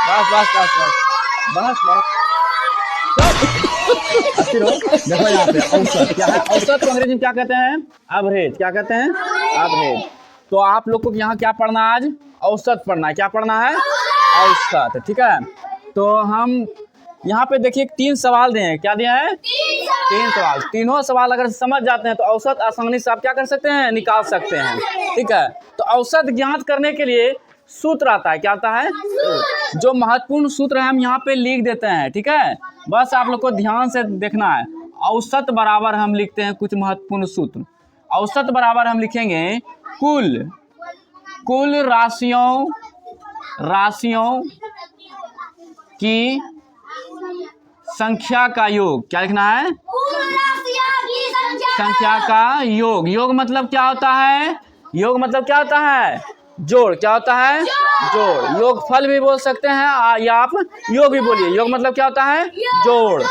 बस बस बस बस बस बस। अस्थिर हो। देखो यहाँ पे औसत क्या है, औसत को अंग्रेजी में क्या कहते हैं? एवरेज। क्या कहते हैं? एवरेज। तो आप लोग को यहाँ क्या पढ़ना है आज? औसत पढ़ना है। क्या पढ़ना है? औसत। ठीक है। तो हम यहाँ पे देखिए 3 सवाल दिए हैं। क्या दिया है? 3 सवाल। तीनों सवाल अगर समझ जाते हैं तो औसत आसानी से आप क्या कर सकते हैं? निकाल सकते हैं। ठीक है। तो औसत ज्ञात करने के लिए सूत्र आता है। क्या आता है? जो महत्वपूर्ण सूत्र है हम यहाँ पे लिख देते हैं। ठीक है। बस आप लोग को ध्यान से देखना है। औसत बराबर हम लिखते हैं कुछ महत्वपूर्ण सूत्र। औसत बराबर हम लिखेंगे कुल राशियों की संख्या का योग। क्या लिखना है? संख्या का योग। योग मतलब क्या होता है? योग मतलब क्या होता है? जोड़। क्या होता है? जोड़। योग फल भी बोल सकते हैं या आप योग भी बोलिए। योग मतलब क्या होता है? जोड़।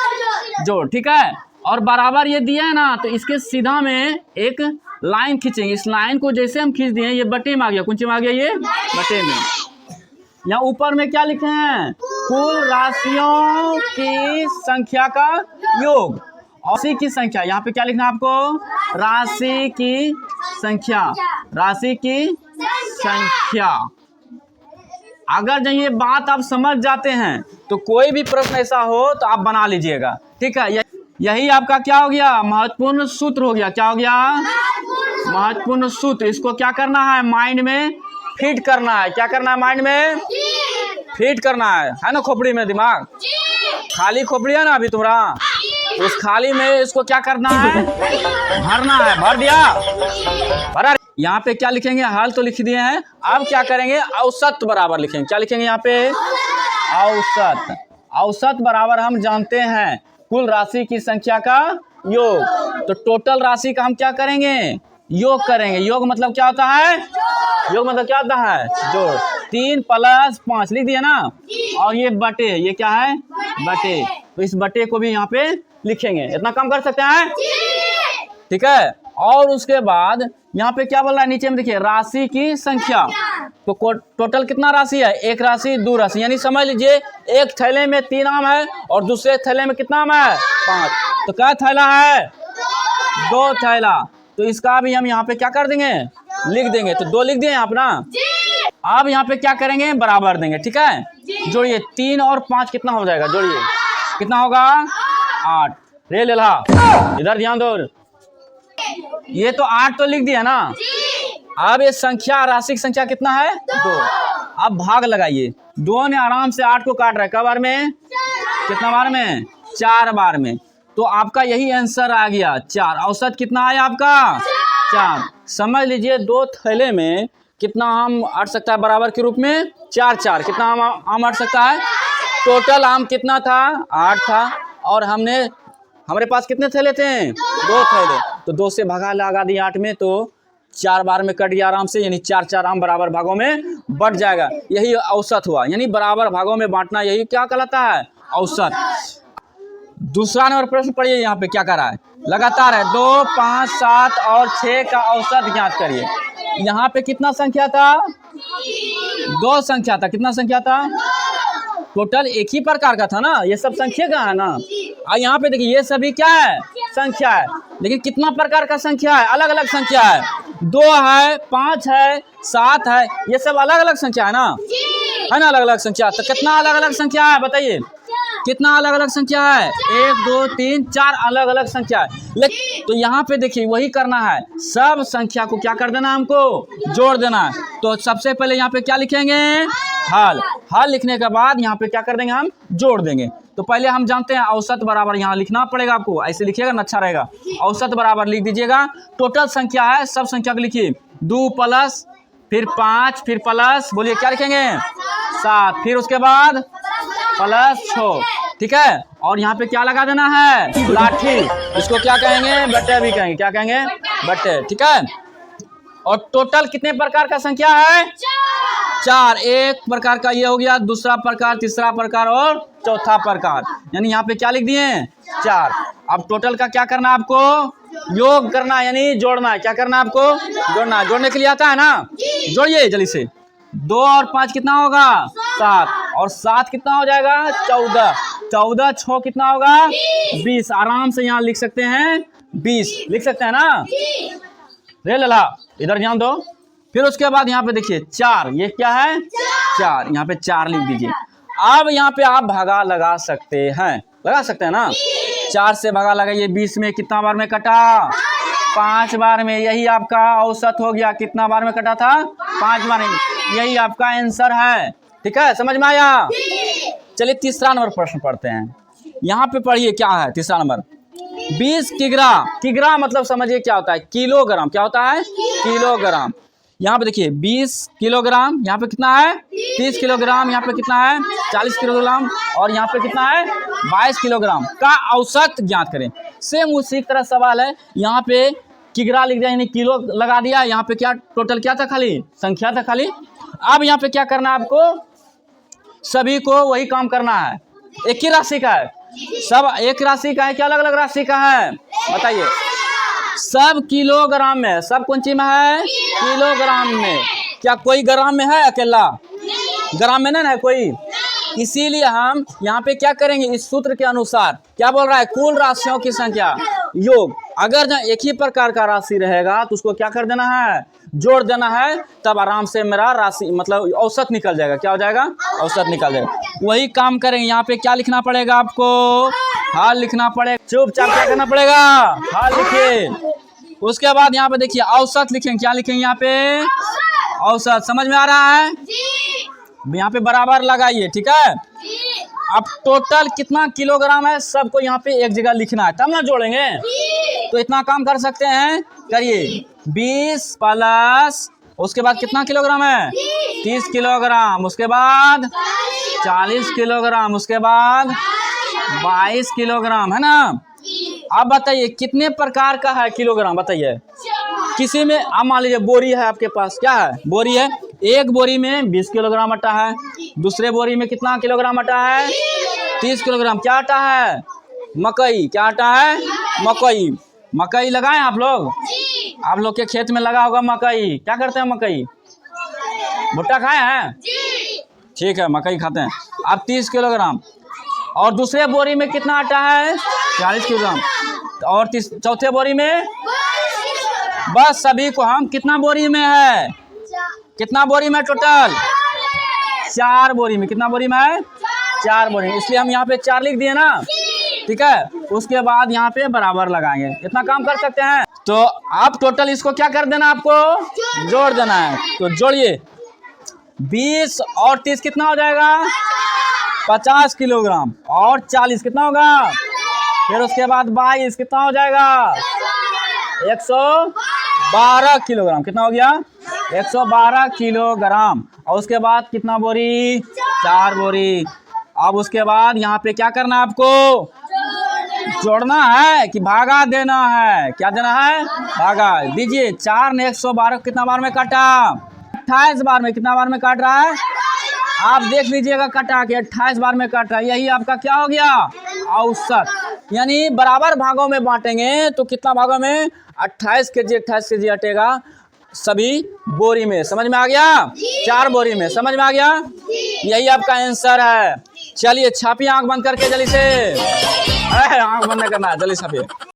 जोड़। ठीक है। और बराबर ये दिया है ना, तो इसके सीधा में एक लाइन खींचेंगे। इस लाइन को जैसे हम खींच दिए ये बटे में आ गया। कौन में आ गया? ये बटे में। यहाँ ऊपर में क्या लिखे हैं? कुल राशियों की संख्या का योग। राशि की संख्या। यहाँ पे क्या लिखना है आपको? राशि की संख्या। राशि की संख्या। अगर जब ये बात आप समझ जाते हैं तो कोई भी प्रश्न ऐसा हो तो आप बना लीजिएगा। ठीक है। यही आपका क्या हो गया? महत्वपूर्ण सूत्र हो गया। क्या हो गया? महत्वपूर्ण सूत्र। इसको क्या करना है? माइंड में फिट करना है। क्या करना है? माइंड में फिट करना है ना? खोपड़ी में दिमाग खाली खोपड़ी है ना अभी तुम्हारा, उस खाली में इसको क्या करना है? भरना है। भर दिया? भरा। यहाँ पे क्या लिखेंगे? हल तो लिख दिए हैं। अब क्या करेंगे? औसत बराबर लिखेंगे। क्या लिखेंगे यहाँ पे? औसत। औसत बराबर हम जानते हैं कुल राशि की संख्या का योग। तो टोटल राशि का हम क्या करेंगे? योग करेंगे। योग मतलब क्या होता है? योग मतलब क्या होता है? जोड़। 3 + 5 लिख दिया ना। और ये बटे, ये क्या है? बटे। तो इस बटे को भी यहाँ पे लिखेंगे। इतना कम कर सकते हैं? ठीक है। और उसके बाद यहाँ पे क्या बोल रहा है? नीचे में देखिए राशि की संख्या। तो टोटल कितना राशि है? 1 राशि 2 राशि। यानी समझ लीजिए एक थैले में 3 आम है और दूसरे थैले में कितना आम है? 5। तो क्या थैला है? 2 थैला। तो इसका भी हम यहाँ पे क्या कर देंगे? लिख देंगे। तो 2 लिख दिए यहाँ पे ना। अब यहाँ पे क्या करेंगे? बराबर देंगे। ठीक है। जोड़िए 3 और 5 कितना हो जाएगा? जोड़िए कितना होगा? 8। रे ले ला, इधर ध्यान दो। ये तो 8 तो लिख दिया ना। अब ये संख्या, राशि की संख्या कितना है? 2। अब भाग लगाइए। 2 ने आराम से 8 को काट रहा है। कब बार में? कितना बार में? 4 बार में। तो आपका यही आंसर आ गया 4। औसत कितना आया आपका? 4। समझ लीजिए 2 थैले में कितना आम अट सकता है बराबर के रूप में? 4 कितना आम अट सकता है? टोटल आम कितना था? 8 था। और हमारे पास कितने थैले थे? 2 थैले। तो 2 से भगा लगा दिया 8 में, तो 4 बार में कट गया आराम से। यानी 4 आम बराबर भागों में बट जाएगा। यही औसत हुआ। यानी बराबर भागों में बांटना, यही क्या कहलाता है? औसत। दूसरा नंबर प्रश्न पढ़िए। यहाँ पे क्या कर रहा है? लगातार है। 2, 5, 7 और 6 का औसत ज्ञात करिए। यहाँ पे कितना संख्या था? 2 संख्या था। कितना संख्या था? टोटल एक ही प्रकार का था ना। ये सब संख्या का है ना। और यहाँ पे देखिए ये सभी क्या है? संख्या है। लेकिन कितना प्रकार का संख्या है? अलग अलग संख्या है। 2 है, 5 है, 7 है। ये सब अलग अलग संख्या है ना। है ना? अलग अलग संख्या। तो कितना अलग अलग संख्या है बताइए? कितना अलग अलग संख्या है? 1, 2, 3, 4 अलग अलग संख्या है। लेकिन तो यहाँ पे देखिए वही करना है। सब संख्या को क्या कर देना है? हमको जोड़ देना है। तो सबसे पहले यहाँ पे क्या लिखेंगे? हल। हल लिखने के बाद यहाँ पे क्या कर देंगे? हम जोड़ देंगे। तो पहले हम जानते हैं औसत बराबर यहाँ लिखना पड़ेगा आपको। ऐसे लिखिएगा ना, अच्छा रहेगा। औसत बराबर लिख दीजिएगा। टोटल संख्या है, सब संख्या को लिखिए। 2 प्लस फिर 5 फिर प्लस, बोलिए क्या लिखेंगे? 7। फिर उसके बाद प्लस 6। ठीक है। और यहाँ पे क्या लगा देना है? लाठी। इसको क्या कहेंगे? बट्टे भी कहेंगे। क्या कहेंगे? बट्टे। ठीक है। और टोटल कितने प्रकार का संख्या है? 4। एक प्रकार का ये हो गया, दूसरा प्रकार, तीसरा प्रकार और चौथा प्रकार। यानी यहाँ पे क्या लिख दिए? 4। अब टोटल का क्या करना है आपको? योग करना है, यानी जोड़ना है। क्या करना है आपको? जोड़ना है। जोड़ने के लिए आता है ना? जोड़िए जल्दी से। 2 और 5 कितना होगा 7, और 7 कितना हो जाएगा 14, 14 6 कितना होगा 20। आराम से यहाँ लिख सकते हैं 20, लिख सकते हैं ना। रे लला इधर ध्यान दो। फिर उसके बाद यहाँ पे देखिए 4, ये क्या है 4, यहाँ पे 4 लिख दीजिए। अब यहाँ पे आप भागा लगा सकते हैं, लगा सकते हैं ना। 4 से भागा लगाइए, 20 में कितना बार में कटा 5 बार में, यही आपका औसत हो गया। कितना बार में कटा था 5 बार में, यही आपका आंसर है। ठीक है, समझ में आया। चलिए तीसरा नंबर प्रश्न पढ़ते हैं। यहाँ पे पढ़िए क्या है तीसरा नंबर। 20 किग्रा, किग्रा मतलब समझिए क्या होता है किलोग्राम, क्या होता है किलोग्राम। यहाँ पे देखिए 20 किलोग्राम, यहाँ पे कितना है 30 किलोग्राम, यहाँ पे कितना है 40 किलोग्राम, और यहाँ पे कितना है 22 किलोग्राम का औसत ज्ञात करें। सेम उसी तरह सवाल है, यहाँ पे किग्रा लिख दिया यानी किलो लगा दिया। यहाँ पे क्या टोटल क्या था, खाली संख्या था खाली। अब यहाँ पे क्या करना है आपको, सभी को वही काम करना है। एक ही राशि का है, सब एक राशि का है, क्या अलग अलग राशि का है बताइए। सब किलोग्राम में, सब कौन चीज में है किलोग्राम में। क्या कोई ग्राम में है, अकेला ग्राम में नहीं है कोई। इसीलिए हम यहाँ पे क्या करेंगे, इस सूत्र के अनुसार क्या बोल रहा है, कुल राशियों की संख्या योग। अगर जहाँ एक ही प्रकार का राशि रहेगा तो उसको क्या कर देना है, जोड़ देना है, तब आराम से मेरा राशि मतलब औसत निकल जाएगा। क्या हो जाएगा, औसत निकल जाएगा। वही काम करेंगे। यहाँ पे क्या लिखना पड़ेगा आपको, हाल लिखना पड़ेगा। चुपचाप क्या करना पड़ेगा, हाल लिखिए। उसके बाद यहाँ पे देखिए औसत लिखेंगे, क्या लिखेंगे यहाँ पे औसत। समझ में आ रहा है, यहाँ पे बराबर लगाइए। ठीक है, अब टोटल कितना किलोग्राम है सबको यहाँ पे एक जगह लिखना है, तब ना जोड़ेंगे। तो इतना काम कर सकते हैं, करिए 20 प्लस उसके बाद कितना किलोग्राम है 30 किलोग्राम, उसके बाद 40 किलोग्राम, उसके बाद 22 किलोग्राम, है ना। अब बताइए कितने प्रकार का है किलोग्राम बताइए। किसी में आप मान लीजिए बोरी है आपके पास, क्या है बोरी है, एक बोरी में 20 किलोग्राम आटा है, दूसरे बोरी में कितना किलोग्राम आटा है 30 किलोग्राम। क्या आटा है मकई, क्या आटा है मकई। मकई लगाए आप लोग, आप लोग के खेत में लगा होगा मकई। क्या करते हैं मकई, भुट्टा खाए हैं, ठीक है मकई खाते हैं। अब 30 किलोग्राम, और दूसरे बोरी में कितना आटा है 40 किलोग्राम, और चौथे बोरी में, बस सभी को हम कितना बोरी में है, कितना बोरी में टोटल 4 बोरी में, कितना बोरी में है 4 बोरी में, इसलिए हम यहाँ पे 4 लिख दिए ना। ठीक है, उसके बाद यहाँ पे बराबर लगाएंगे। इतना काम कर सकते हैं। तो आप टोटल इसको क्या कर देना, आपको जोड़ देना है। तो जोड़िए 20 और 30 कितना हो जाएगा 50 किलोग्राम, और 40 कितना होगा, फिर उसके बाद 22 कितना हो जाएगा 112 किलोग्राम, कितना हो गया 112 किलोग्राम। और उसके बाद कितना बोरी 4 बोरी। अब उसके बाद यहाँ पे क्या करना है, आपको जोड़ना है कि भागा देना है। क्या देना है, भागा दीजिए। 4 ने 112 कितना बार में काटा 28 बार में, कितना बार में काट रहा है आप देख लीजिएगा, काटा के 28 बार में काट रहा है। यही आपका क्या हो गया औसत। यानी बराबर भागों में बांटेंगे तो कितना भागों में 28 केजी हटेगा सभी बोरी में। समझ में आ गया, 4 बोरी में, समझ में आ गया। यही आपका आंसर है। चलिए छापिए आंख बंद करके जल्दी से, आंख बंद करना है, जल्दी छापिए।